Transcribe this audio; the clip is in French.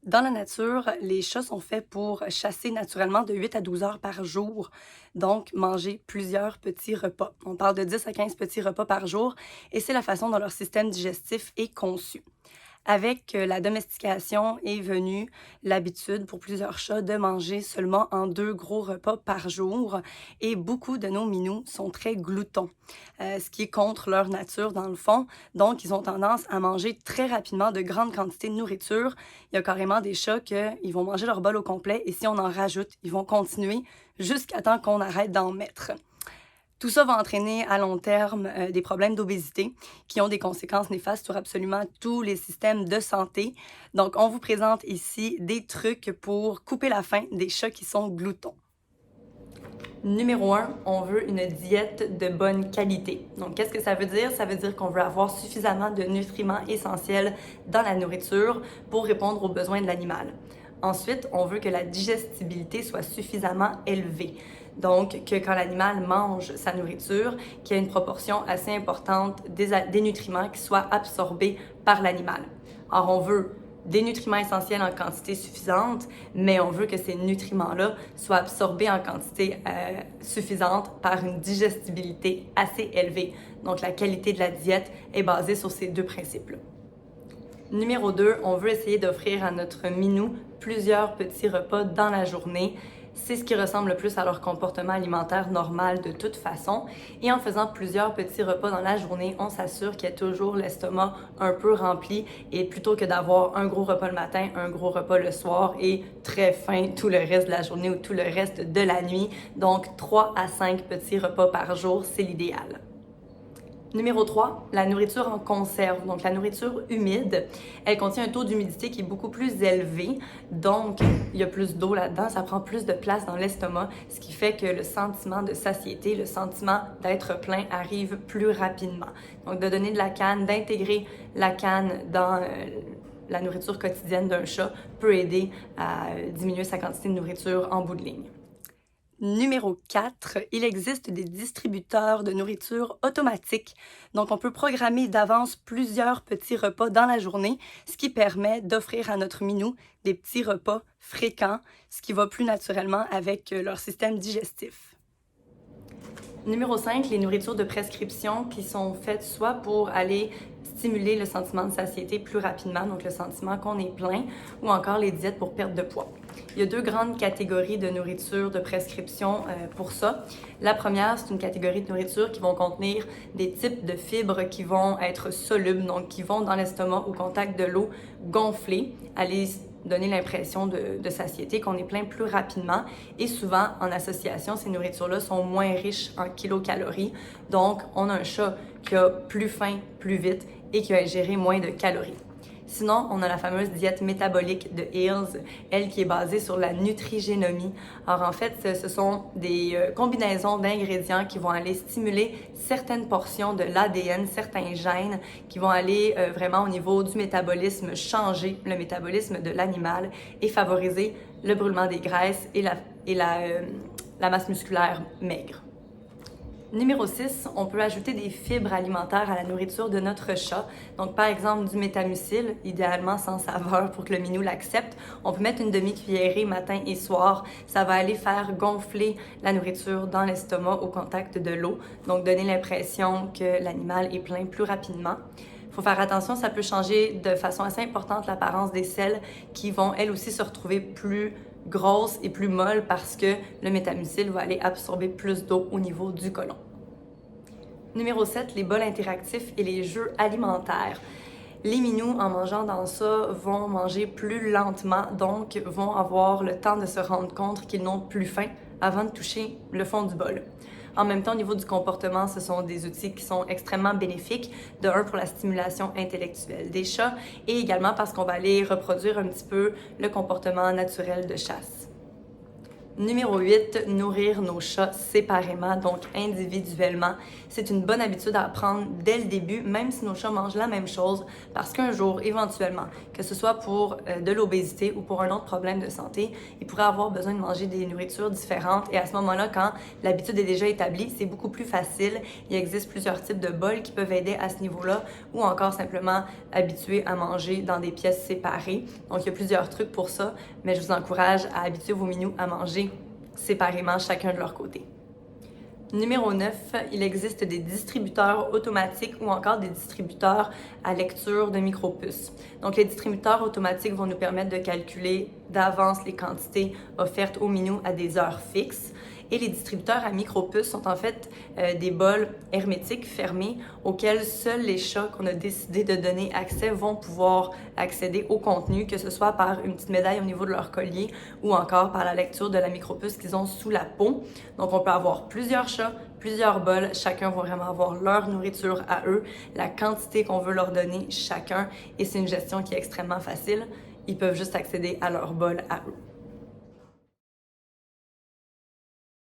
Dans la nature, les chats sont faits pour chasser naturellement de 8 à 12 heures par jour, donc manger plusieurs petits repas. On parle de 10 à 15 petits repas par jour et c'est la façon dont leur système digestif est conçu. Avec la domestication est venue l'habitude pour plusieurs chats de manger seulement en 2 gros repas par jour et beaucoup de nos minous sont très gloutons, ce qui est contre leur nature dans le fond. Donc, ils ont tendance à manger très rapidement de grandes quantités de nourriture. Il y a carrément des chats qu'ils vont manger leur bol au complet et si on en rajoute, ils vont continuer jusqu'à temps qu'on arrête d'en mettre. Tout ça va entraîner à long terme des problèmes d'obésité qui ont des conséquences néfastes sur absolument tous les systèmes de santé. Donc, on vous présente ici des trucs pour couper la faim des chats qui sont gloutons. Numéro 1, on veut une diète de bonne qualité. Donc, qu'est-ce que ça veut dire? Ça veut dire qu'on veut avoir suffisamment de nutriments essentiels dans la nourriture pour répondre aux besoins de l'animal. Ensuite, on veut que la digestibilité soit suffisamment élevée. Donc, que quand l'animal mange sa nourriture, qu'il y ait une proportion assez importante des nutriments qui soient absorbés par l'animal. Or, on veut des nutriments essentiels en quantité suffisante, mais on veut que ces nutriments-là soient absorbés en quantité suffisante par une digestibilité assez élevée. Donc, la qualité de la diète est basée sur ces deux principes-là. Numéro 2, on veut essayer d'offrir à notre minou plusieurs petits repas dans la journée. C'est ce qui ressemble le plus à leur comportement alimentaire normal de toute façon. Et en faisant plusieurs petits repas dans la journée, on s'assure qu'il y a toujours l'estomac un peu rempli et plutôt que d'avoir un gros repas le matin, un gros repas le soir et très faim tout le reste de la journée ou tout le reste de la nuit. Donc 3 à 5 petits repas par jour, c'est l'idéal. Numéro 3, la nourriture en conserve. Donc, la nourriture humide, elle contient un taux d'humidité qui est beaucoup plus élevé. Donc, il y a plus d'eau là-dedans, ça prend plus de place dans l'estomac, ce qui fait que le sentiment de satiété, le sentiment d'être plein arrive plus rapidement. Donc, de donner de la canne, d'intégrer la canne dans la nourriture quotidienne d'un chat peut aider à diminuer sa quantité de nourriture en bout de ligne. Numéro 4, il existe des distributeurs de nourriture automatiques. Donc, on peut programmer d'avance plusieurs petits repas dans la journée, ce qui permet d'offrir à notre minou des petits repas fréquents, ce qui va plus naturellement avec leur système digestif. Numéro 5, les nourritures de prescription qui sont faites soit pour aller stimuler le sentiment de satiété plus rapidement, donc le sentiment qu'on est plein, ou encore les diètes pour perte de poids. Il y a deux grandes catégories de nourriture de prescription pour ça. La première, c'est une catégorie de nourriture qui vont contenir des types de fibres qui vont être solubles, donc qui vont dans l'estomac au contact de l'eau gonfler, aller donner l'impression de satiété, qu'on est plein plus rapidement. Et souvent, en association, ces nourritures-là sont moins riches en kilocalories. Donc, on a un chat qui a plus faim plus vite et qui a ingéré moins de calories. Sinon, on a la fameuse diète métabolique de Hills, elle qui est basée sur la nutrigénomie. Alors en fait, ce sont des combinaisons d'ingrédients qui vont aller stimuler certaines portions de l'ADN, certains gènes qui vont aller vraiment au niveau du métabolisme, changer le métabolisme de l'animal et favoriser le brûlement des graisses et la masse musculaire maigre. Numéro 6, on peut ajouter des fibres alimentaires à la nourriture de notre chat. Donc, par exemple, du métamucil, idéalement sans saveur pour que le minou l'accepte. On peut mettre une demi-cuillerée matin et soir. Ça va aller faire gonfler la nourriture dans l'estomac au contact de l'eau. Donc, donner l'impression que l'animal est plein plus rapidement. Il faut faire attention, ça peut changer de façon assez importante l'apparence des selles qui vont, elles aussi, se retrouver plus grosses et plus molles parce que le métamucil va aller absorber plus d'eau au niveau du côlon. Numéro 7, les bols interactifs et les jeux alimentaires. Les minous, en mangeant dans ça, vont manger plus lentement, donc vont avoir le temps de se rendre compte qu'ils n'ont plus faim avant de toucher le fond du bol. En même temps, au niveau du comportement, ce sont des outils qui sont extrêmement bénéfiques, de un pour la stimulation intellectuelle des chats et également parce qu'on va aller reproduire un petit peu le comportement naturel de chasse. Numéro 8, nourrir nos chats séparément, donc individuellement. C'est une bonne habitude à apprendre dès le début, même si nos chats mangent la même chose, parce qu'un jour, éventuellement, que ce soit pour de l'obésité ou pour un autre problème de santé, ils pourraient avoir besoin de manger des nourritures différentes. Et à ce moment-là, quand l'habitude est déjà établie, c'est beaucoup plus facile. Il existe plusieurs types de bols qui peuvent aider à ce niveau-là, ou encore simplement habituer à manger dans des pièces séparées. Donc, il y a plusieurs trucs pour ça, mais je vous encourage à habituer vos minous à manger séparément, chacun de leur côté. Numéro 9, il existe des distributeurs automatiques ou encore des distributeurs à lecture de micropuces. Donc, les distributeurs automatiques vont nous permettre de calculer d'avance les quantités offertes aux minous à des heures fixes. Et les distributeurs à micropuces sont en fait des bols hermétiques fermés auxquels seuls les chats qu'on a décidé de donner accès vont pouvoir accéder au contenu, que ce soit par une petite médaille au niveau de leur collier ou encore par la lecture de la micropuce qu'ils ont sous la peau. Donc, on peut avoir plusieurs chats, plusieurs bols, chacun va vraiment avoir leur nourriture à eux, la quantité qu'on veut leur donner chacun, et c'est une gestion qui est extrêmement facile. Ils peuvent juste accéder à leur bol à eux.